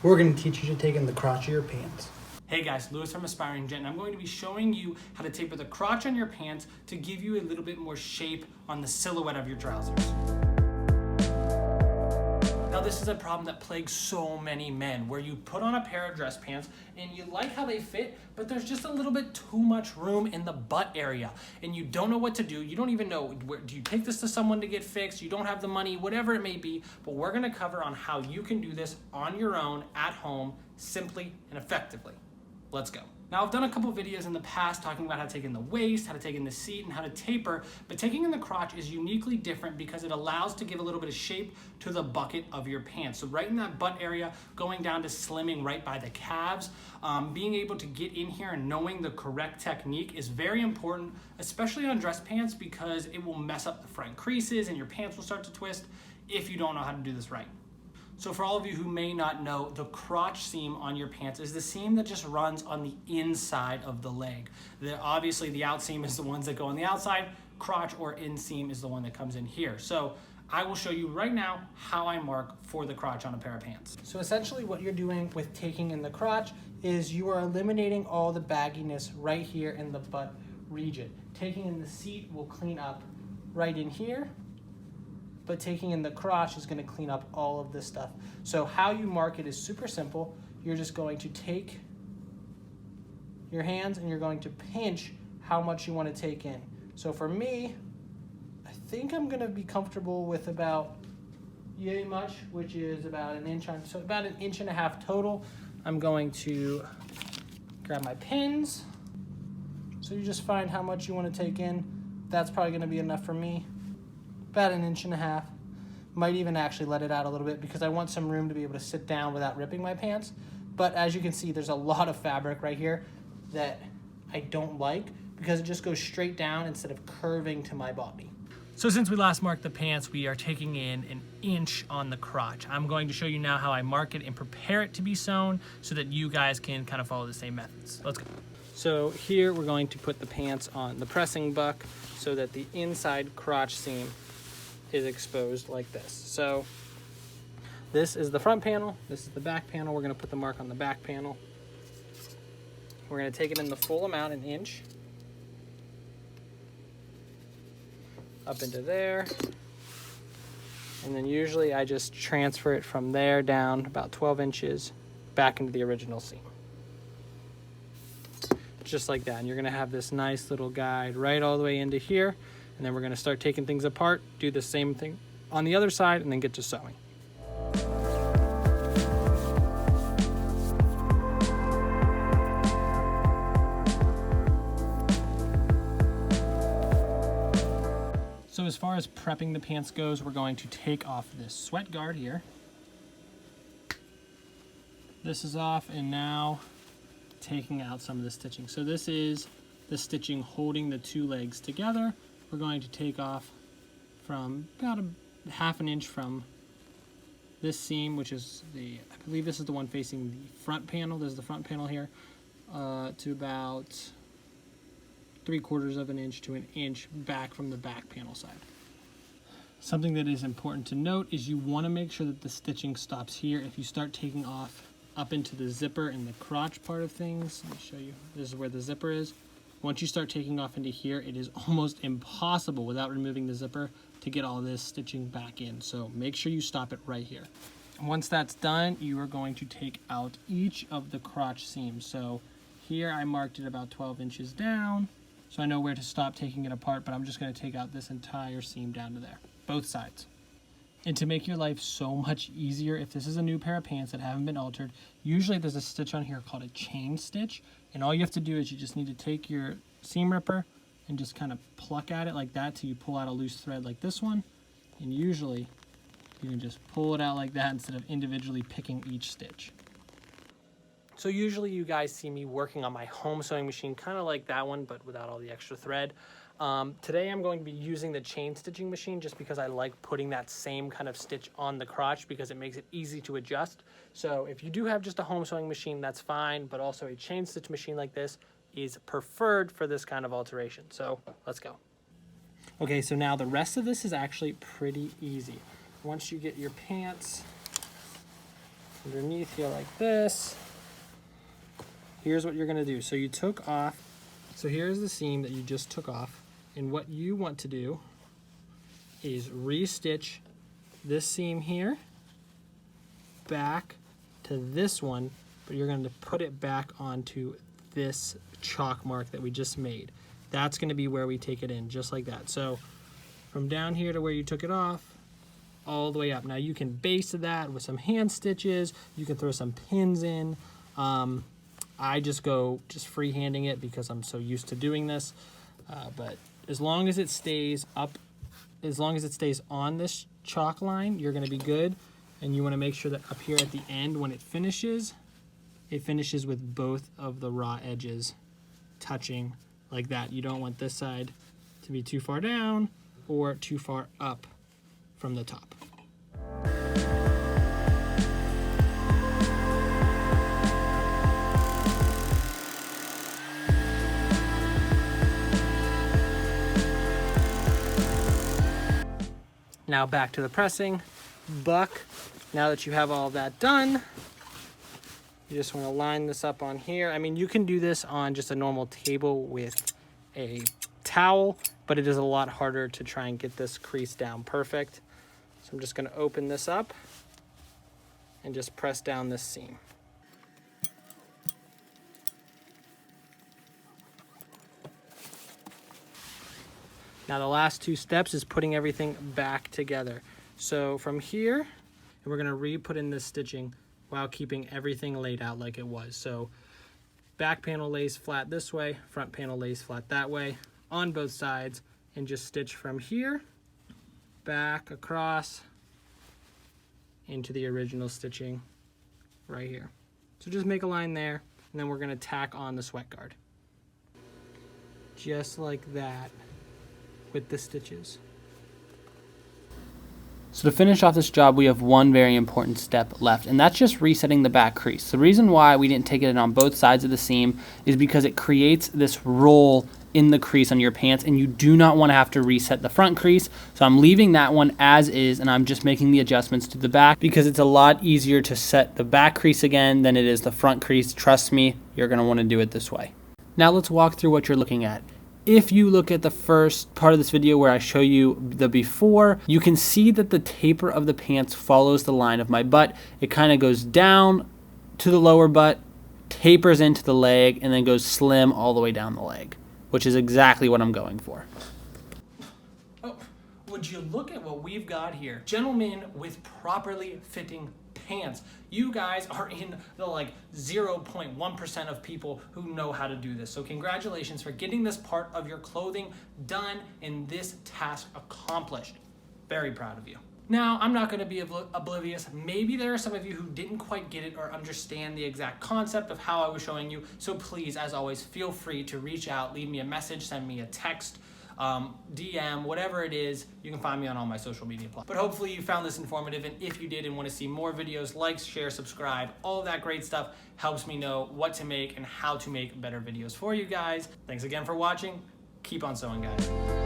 We're going to teach you to take in the crotch of your pants. Hey guys, Lewis from Aspiring Gent, and I'm going to be showing you how to taper the crotch on your pants to give you a little bit more shape on the silhouette of your trousers. Now this is a problem that plagues so many men, where you put on a pair of dress pants and you like how they fit, but there's just a little bit too much room in the butt area and you don't know what to do. You don't even know, do you take this to someone to get fixed? You don't have the money, whatever it may be, but we're gonna cover on how you can do this on your own at home, simply and effectively. Let's go. Now I've done a couple videos in the past talking about how to take in the waist, how to take in the seat, and how to taper, but taking in the crotch is uniquely different because it allows to give a little bit of shape to the bucket of your pants. So right in that butt area, going down to slimming right by the calves, being able to get in here and knowing the correct technique is very important, especially on dress pants, because it will mess up the front creases and your pants will start to twist if you don't know how to do this right. So for all of you who may not know, the crotch seam on your pants is the seam that just runs on the inside of the leg. Obviously the out seam is the ones that go on the outside, crotch or inseam is the one that comes in here. So I will show you right now how I mark for the crotch on a pair of pants. So essentially what you're doing with taking in the crotch is you are eliminating all the bagginess right here in the butt region. Taking in the seat will clean up right in here, but taking in the crotch is going to clean up all of this stuff. So how you mark it is super simple. You're just going to take your hands and you're going to pinch how much you want to take in. So for me, I think I'm going to be comfortable with about yay much, which is about an inch on, so about 1.5 inches total. I'm going to grab my pins. So you just find how much you want to take in. That's probably going to be enough for me. About 1.5 inches. Might even actually let it out a little bit because I want some room to be able to sit down without ripping my pants. But as you can see, there's a lot of fabric right here that I don't like because it just goes straight down instead of curving to my body. So since we last marked the pants, we are taking in 1 inch on the crotch. I'm going to show you now how I mark it and prepare it to be sewn so that you guys can kind of follow the same methods. Let's go. So here we're going to put the pants on the pressing buck so that the inside crotch seam is exposed like this. So this is the front panel, this is the back panel. We're going to put the mark on the back panel. We're going to take it in the full amount, 1 inch, up into there, and then usually I just transfer it from there down about 12 inches back into the original seam. Just like that, and you're going to have this nice little guide right all the way into here. And then we're going to start taking things apart, do the same thing on the other side, and then get to sewing. So as far as prepping the pants goes, we're going to take off this sweat guard here. This is off, and now taking out some of the stitching. So this is the stitching holding the two legs together. We're going to take off from about 1/2 inch from this seam, which is I believe this is the one facing the front panel. This is the front panel here, to about 3/4 inch to 1 inch back from the back panel side. Something that is important to note is you want to make sure that the stitching stops here. If you start taking off up into the zipper and the crotch part of things, let me show you. This is where the zipper is. Once you start taking off into here, it is almost impossible without removing the zipper to get all this stitching back in. So make sure you stop it right here. And once that's done, you are going to take out each of the crotch seams. So here I marked it about 12 inches down, so I know where to stop taking it apart, but I'm just going to take out this entire seam down to there, both sides. And to make your life so much easier, if this is a new pair of pants that haven't been altered, usually there's a stitch on here called a chain stitch. And all you have to do is you just need to take your seam ripper and just kind of pluck at it like that till you pull out a loose thread like this one. And usually you can just pull it out like that instead of individually picking each stitch. So usually you guys see me working on my home sewing machine, kind of like that one, but without all the extra thread. Today I'm going to be using the chain stitching machine just because I like putting that same kind of stitch on the crotch because it makes it easy to adjust. So if you do have just a home sewing machine, that's fine, but also a chain stitch machine like this is preferred for this kind of alteration. So let's go. Okay, so now the rest of this is actually pretty easy. Once you get your pants underneath here like this. Here's what you're gonna do. So you took off, so here's the seam that you just took off, and what you want to do is re-stitch this seam here back to this one, but you're going to put it back onto this chalk mark that we just made. That's going to be where we take it in, just like that. So from down here to where you took it off, all the way up. Now you can base that with some hand stitches. You can throw some pins in. I just go freehanding it because I'm so used to doing this. But as long as it stays up, as long as it stays on this chalk line, you're going to be good. And you want to make sure that up here at the end, when it finishes with both of the raw edges touching like that. You don't want this side to be too far down or too far up from the top. Now back to the pressing. Buck, now that you have all of that done, you just want to line this up on here. I mean, you can do this on just a normal table with a towel, but it is a lot harder to try and get this crease down perfect. So I'm just going to open this up and just press down this seam. Now the last two steps is putting everything back together. So from here, and we're gonna re-put in this stitching while keeping everything laid out like it was. So back panel lays flat this way, front panel lays flat that way on both sides, and just stitch from here, back across into the original stitching right here. So just make a line there, and then we're gonna tack on the sweat guard. Just like that with the stitches. So to finish off this job, we have one very important step left, and that's just resetting the back crease. The reason why we didn't take it in on both sides of the seam is because it creates this roll in the crease on your pants, and you do not want to have to reset the front crease. So I'm leaving that one as is, and I'm just making the adjustments to the back because it's a lot easier to set the back crease again than it is the front crease. Trust me, you're going to want to do it this way. Now let's walk through what you're looking at. If you look at the first part of this video where I show you the before, you can see that the taper of the pants follows the line of my butt. It kind of goes down to the lower butt, tapers into the leg, and then goes slim all the way down the leg, which is exactly what I'm going for. Oh, would you look at what we've got here? Gentlemen with properly fitting pants. You guys are in the 0.1% of people who know how to do this. So congratulations for getting this part of your clothing done and this task accomplished. Very proud of you. Now, I'm not going to be oblivious. Maybe there are some of you who didn't quite get it or understand the exact concept of how I was showing you. So please, as always, feel free to reach out, leave me a message, send me a text, DM, whatever it is. You can find me on all my social media platforms. But hopefully you found this informative, and if you did and want to see more videos, like, share, subscribe, all of that great stuff helps me know what to make and how to make better videos for you guys. Thanks again for watching. Keep on sewing, guys.